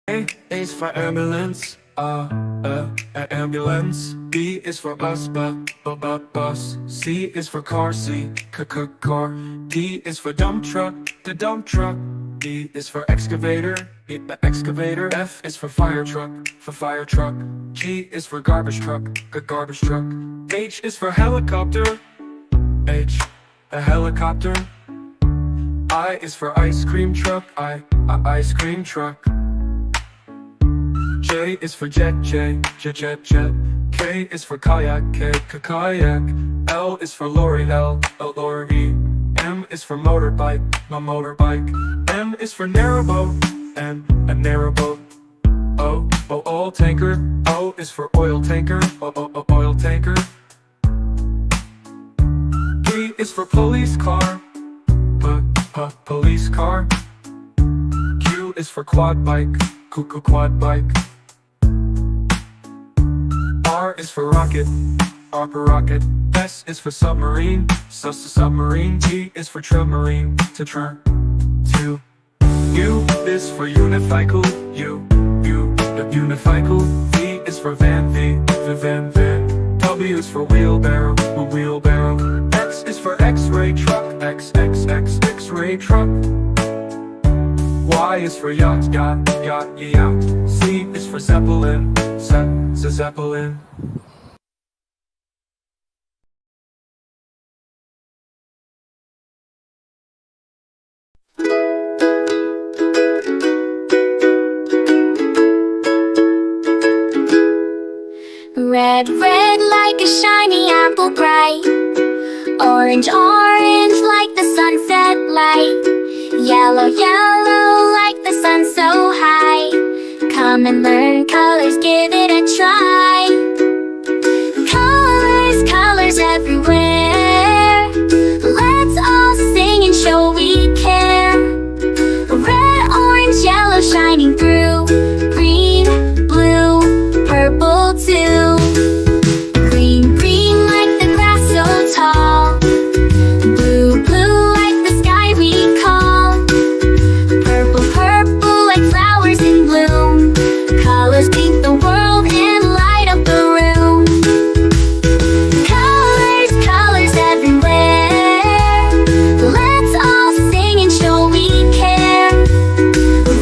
A is for ambulance, ambulance. B is for bus. C is for car, car. D is for dump truck, the dump truck. E is for excavator, the excavator. F is for fire truck, G is for garbage truck, garbage truck. H is for helicopter, a helicopter. I is for ice cream truck, ice cream truck. J is for jet. K is for kayak, kayak. L is for lorry, lorry. M is for motorbike, motorbike. N is for narrowboat, a narrowboat. O, oil tanker. O is for oil tanker, oil tanker. P is for police car, police car. Q is for quad bike, quad bike. R is for rocket, rocket. S is for submarine, submarine. T is for submarine, to. U is for unicycle, unicycle. V is for van, van. W is for wheelbarrow, wheelbarrow. X is for X-ray truck, X-ray truck. Y is for yacht, yacht. Z is for zeppelin, zeppelin. Red, red like a shiny apple bright. Orange, orange like the sunset light. Yellow, yellow like the sun so high. Come and learn colors, give it a try. Colors, colors everywhere. Let's all sing and show we care. Red, orange, yellow shining through. Green, blue, purple too. Green, green like the grass so tall. Blue, blue like the sky we call. Purple, purple like flowers in bloom. Colors paint the world and light up the room. Colors, colors everywhere. Let's all sing and show we care.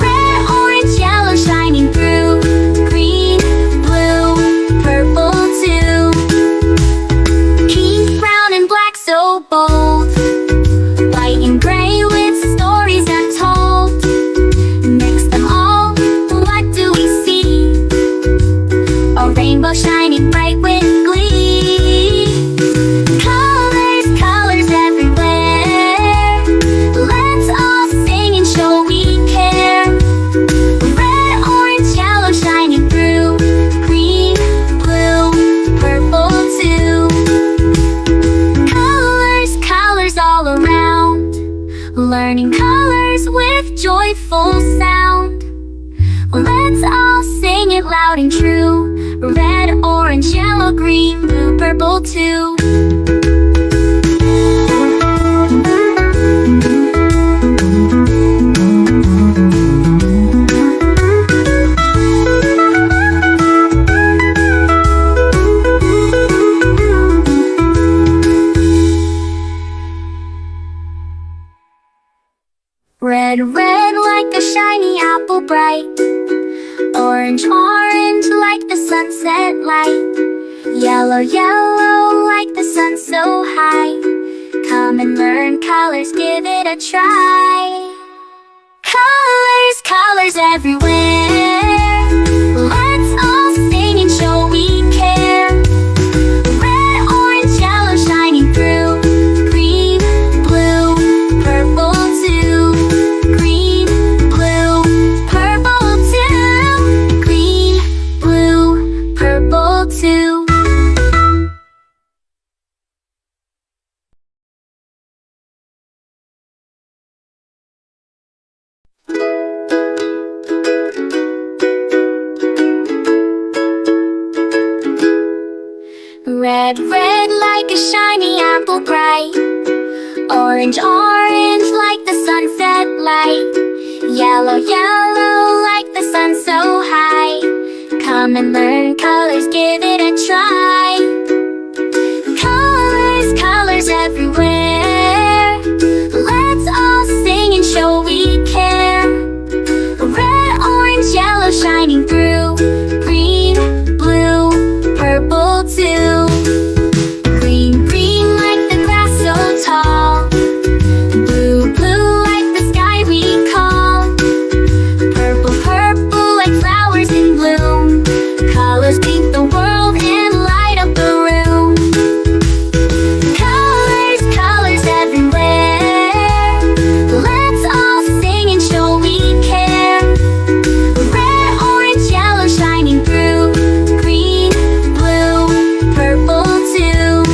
Red, orange, yellow shining through. Green, blue, purple too. Pink, brown and black so bold. White and gray with stories untold. Mix them all, what do we see? A rainbow shining bright with glee. Colors, colors everywhere. Let's all sing and show we care. Red, orange, yellow shining through. Green, blue, purple too. Colors, colors all around. Learning colors with joyful sound. Let's all sing it loud and true. Red, orange, yellow, green, blue, purple too. Red, red like a shiny apple bright. Orange, orange like the sunset light. Yellow, yellow like the sun so high. Come and learn colors, give it a try. Colors, colors everywhere. Let's all sing and show we care. Red, orange, yellow shining through. Green, blue, purple too. Green, blue, purple too. Green, blue, purple too. Red, red like a shiny apple bright. Orange, orange like the sunset light. Yellow, yellow like the sun so shining through. Green, blue, purple too. Green, green like the grass so tall. Blue, blue like the sky we call. Purple, purple like flowers in bloom. Colors paint the world and light up the room. Colors, colors everywhere. Let's all sing and show we care. Red, orange, yellow shining through. Green, blue, purple too.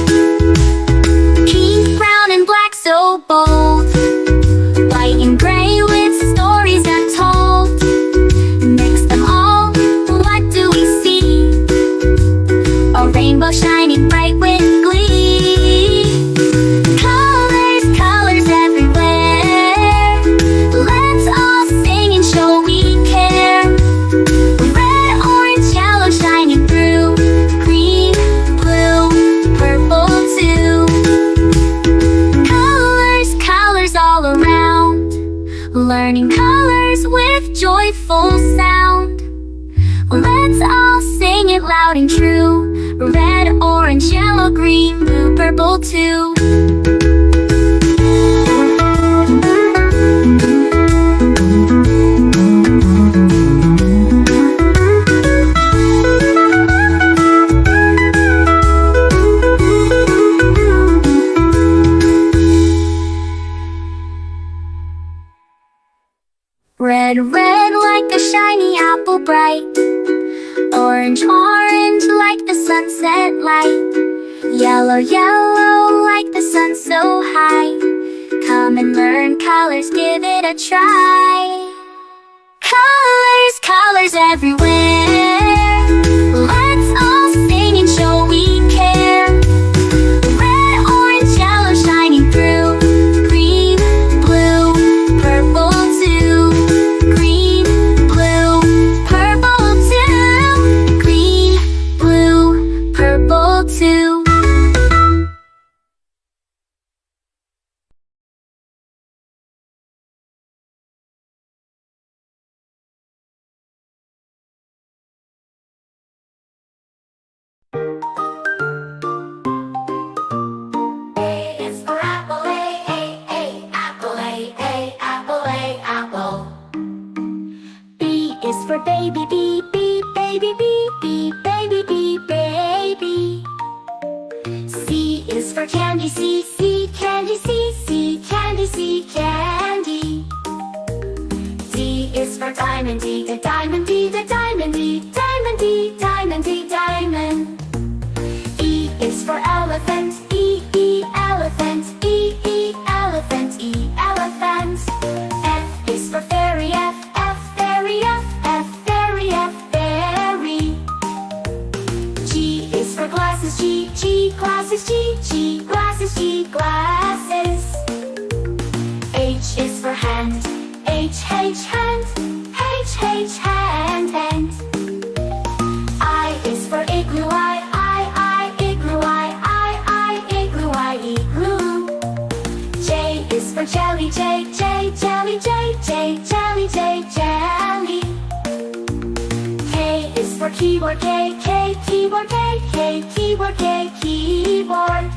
Pink, brown and black so bold. White and gray with stories untold. Mix them all, what do we see? A rainbow shining bright with glee. Colors, colors everywhere. Let's all sing and show we care. Red, orange, yellow shining through. Green, blue, purple too. Colors, colors all around. Learning colors with joyful sound. Let's all sing it loud and true. Red, orange, yellow, green, blue, purple too. Red, red like a shiny apple bright. Orange, orange like the sunset light. Yellow, yellow like the sun so high. Come and learn colors, give it a try. Colors, colors everywhere. Let's all sing and show we care. Red, orange, yellow shining through. Green, blue, purple too. Green, blue, purple too. Green, blue, purple too. A is for apple, A, apple, A, apple, A, apple. B is for baby, B, baby, B, baby, baby. C is for candy, C, candy, C, candy, candy. D is for diamond, D, the diamond, D, the diamond, D, diamond, D, diamond, D, diamond. E is for elephant, E, elephant, E, elephant, E, elephant. F is for fairy, F, fairy, F, fairy, fairy. G is for glasses, G, glasses, G, glasses, G, glasses. H is for hand, H, hand, H, hand. I is for igloo, I, igloo, I, igloo, I, igloo. J is for jelly, J, jelly, jelly, jelly. K is for keyboard, K, keyboard, K, keyboard, keyboard.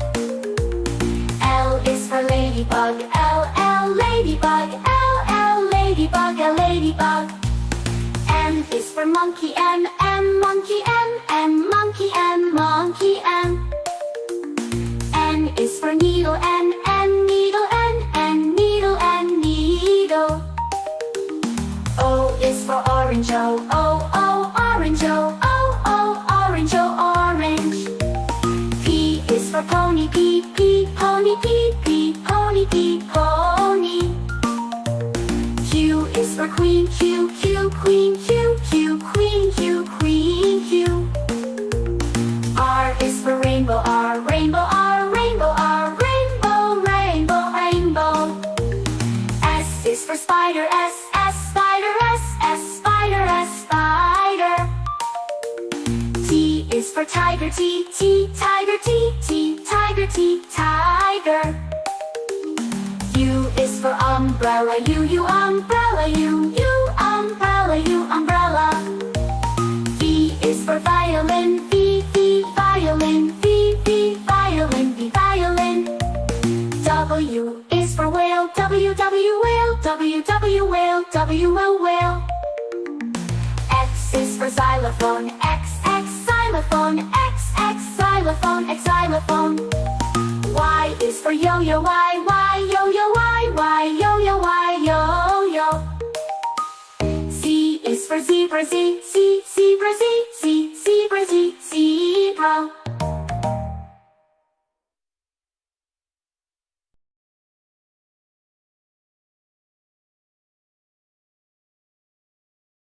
L is for ladybug, L, ladybug, L, ladybug, ladybug. M is for monkey, M, monkey, M, monkey, monkey, M. N is for needle, N, needle, N, needle, needle. O is for orange, O, orange, O, orange, orange. P is for pony, P, pony, P, pony, pony. Q is for queen, Q, queen, Q, queen. R is for rainbow, R, rainbow, rainbow. S is for spider, S, spider, spider. T is for tiger, T, tiger, tiger, tiger. U is for umbrella, U, umbrella, U, umbrella, umbrella. will, whale. X is for xylophone, X xylophone, X xylophone, X xylophone. Y is for yo-yo, Y yo-yo, Y yo-yo, Y yo-yo. Z is for zebra, Z zebra, Z